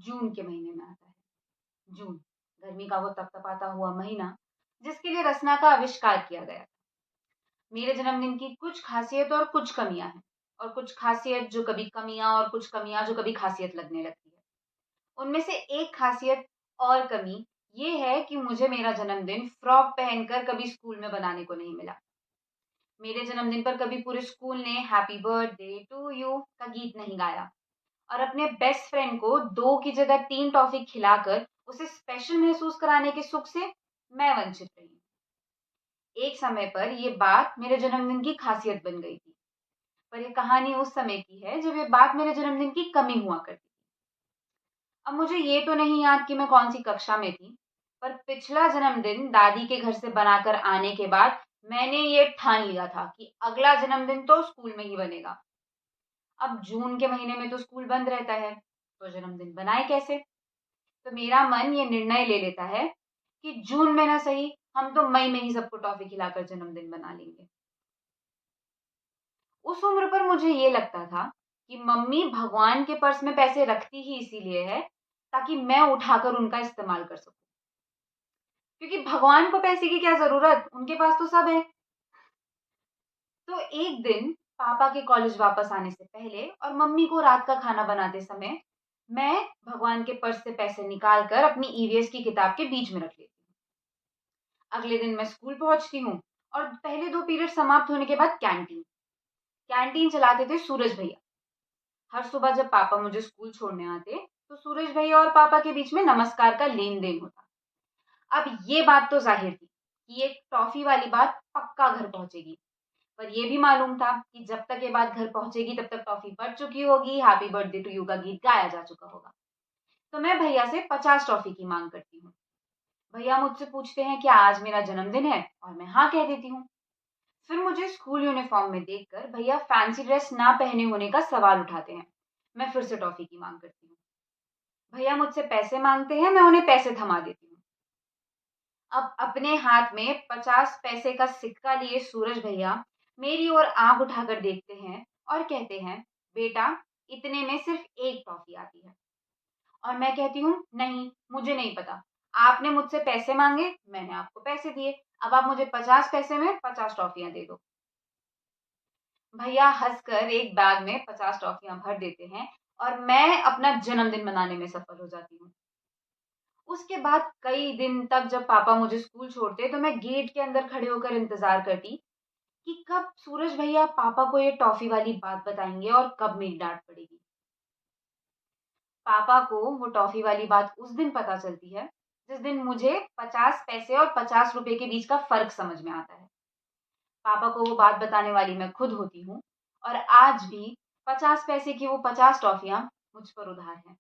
जून के महीने में आता है। जून, गर्मी का वो तपतपाता हुआ महीना जिसके लिए रसना का आविष्कार किया गया। मेरे जन्मदिन की कुछ खासियत और कुछ कमियां हैं, और कुछ खासियत जो कभी कमियां और कुछ कमियां जो कभी खासियत लगने लगती है। उनमें से एक खासियत और कमी ये है कि मुझे मेरा जन्मदिन फ्रॉक पहनकर कभी स्कूल में बनाने को नहीं मिला। मेरे जन्मदिन पर कभी पूरे स्कूल ने हैप्पी बर्थडे टू यू का गीत नहीं गाया, और अपने बेस्ट फ्रेंड को 2 की जगह 3 टॉफी खिलाकर उसे स्पेशल महसूस कराने के सुख से मैं वंचित रही। एक समय पर ये बात मेरे जन्मदिन की खासियत बन गई थी, पर ये कहानी उस समय की है जब ये बात मेरे जन्मदिन की कमी हुआ करती थी। अब मुझे ये तो नहीं याद कि मैं कौन सी कक्षा में थी, पर पिछला जन्मदिन दादी के घर से बनाकर आने के बाद मैंने ये ठान लिया था कि अगला जन्मदिन तो स्कूल में ही बनेगा। अब जून के महीने में तो स्कूल बंद रहता है, तो जन्मदिन बनाए कैसे? तो मेरा मन ये निर्णय ले लेता है कि जून में ना सही, हम तो मई में ही सबको टॉफी खिलाकर जन्मदिन बना लेंगे। उस उम्र पर मुझे ये लगता था कि मम्मी भगवान के पर्स में पैसे रखती ही इसीलिए है ताकि मैं उठाकर उनका इस्तेमाल कर सकूं, क्योंकि भगवान को पैसे की क्या जरूरत, उनके पास तो सब है। तो एक दिन पापा के कॉलेज वापस आने से पहले और मम्मी को रात का खाना बनाते समय मैं भगवान के पर्स से पैसे निकाल कर अपनी ईवीएस की किताब के बीच में रख लेती हूँ। अगले दिन मैं स्कूल पहुंचती हूँ और पहले 2 पीरियड समाप्त होने के बाद कैंटीन कैंटीन चलाते थे सूरज भैया। हर सुबह जब पापा मुझे स्कूल छोड़ने आते तो सूरज भैया और पापा के बीच में नमस्कार का लेन देन होता। अब ये बात तो जाहिर थी कि ये टॉफी वाली बात पक्का घर पहुंचेगी, पर ये भी मालूम था कि जब तक ये बात घर पहुंचेगी तब तक टॉफी बढ़ चुकी होगी, हैप्पी बर्थडे टू यू का गीत गाया जा चुका होगा। तो मैं भैया से 50 टॉफी की मांग करती हूँ। भैया मुझसे पूछते हैं कि आज मेरा जन्मदिन है, और मैं हाँ कह देती हूँ। फिर मुझे स्कूल यूनिफॉर्म में देखकर भैया फैंसी ड्रेस ना पहने होने का सवाल उठाते हैं। मैं फिर से टॉफी की मांग करती हूँ। भैया मुझसे पैसे मांगते हैं, मैं उन्हें पैसे थमा देती हूँ। अब अपने हाथ में 50 पैसे का सिक्का लिए सूरज भैया मेरी ओर आंख उठाकर देखते हैं और कहते हैं, बेटा इतने में सिर्फ एक टॉफी आती है। और मैं कहती हूँ, नहीं मुझे नहीं पता, आपने मुझसे पैसे मांगे, मैंने आपको पैसे दिए, अब आप मुझे 50 पैसे में 50 टॉफियां दे दो। भैया हंसकर एक बैग में 50 टॉफियां भर देते हैं और मैं अपना जन्मदिन मनाने में सफल हो जाती हूँ। उसके बाद कई दिन तक जब पापा मुझे स्कूल छोड़ते तो मैं गेट के अंदर खड़े होकर इंतजार करती कि कब सूरज भैया पापा को ये टॉफी वाली बात बताएंगे और कब मेरी डांट पड़ेगी। पापा को वो टॉफी वाली बात उस दिन पता चलती है जिस दिन मुझे 50 पैसे और 50 रुपए के बीच का फर्क समझ में आता है। पापा को वो बात बताने वाली मैं खुद होती हूँ, और आज भी 50 पैसे की वो 50 टॉफियां मुझ पर उधार हैं।